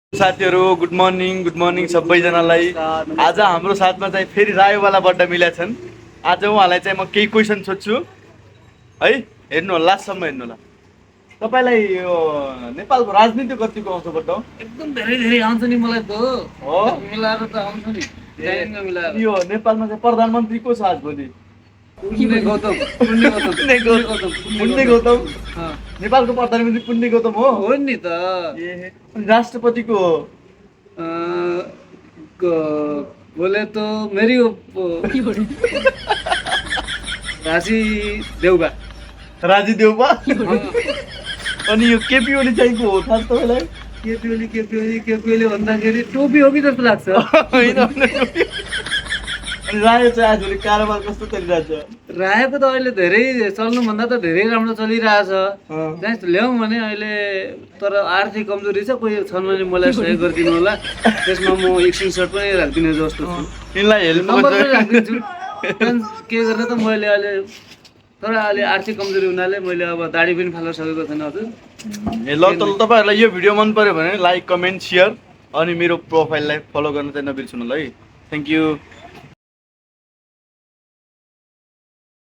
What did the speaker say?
साथीहरु good morning सबैजनालाई। आज हाम्रो साथमा चाहिँ फेरि रायोवाला बड्डा मिलेका छन्। आज उहाँलाई चाहिँ म केही क्वेसन सोध्छु है, हेर्नु होला, लास्टसम्म हेर्नु होला। तपाईलाई यो नेपालको राजनीति कतिको आउँछ बड्डा? एकदम धेरै धेरै आउँछ नि मलाई त हो मिलाएर त आउँछ नि टाइममा मिलाएर। यो नेपालमा चाहिँ प्रधानमन्त्री को छ आज भोलि? पुण्य गौतम पुण्य गौतम नेपालको प्रधानमन्त्री पुण्य गौतम हो नि त। ए अनि राष्ट्रपतिको हो? बोले तो मेरी राजी देउबा। राजी देउबा? अनि यो केपी ओली चाहिँ को हो थाहा छ तपाईँलाई? केपी ओली भन्दाखेरि टोपी हो कि जस्तो लाग्छ। होइन अनि रायो चाहिँ आजभोलि कारोबार कस्तो चलिरहेछ? रायोको त अहिले धेरै चल्नुभन्दा त धेरै राम्रो चलिरहेछ। त्यहाँ ल्याउँ भने अहिले तर आर्थिक कमजोरी छ, कोही छन् भने मलाई सहयोग गरिदिनु होला। त्यसमा म एक स्क्रिनसट पनि राखिदिने जस्तो छु। यिनलाई हेल्प नम्बर पनि राखिदिन्छु। के गर्ने त मैले अहिले तर अहिले आर्थिक कमजोरी हुनाले मैले अब दाढी पनि फाल्न सकेको छैन हजुर। ए ल त तपाईँहरूलाई यो भिडियो मन पर्यो भने लाइक कमेन्ट सेयर अनि मेरो प्रोफाइललाई फलो गर्न चाहिँ नबिर्सनु होला है। Thank you.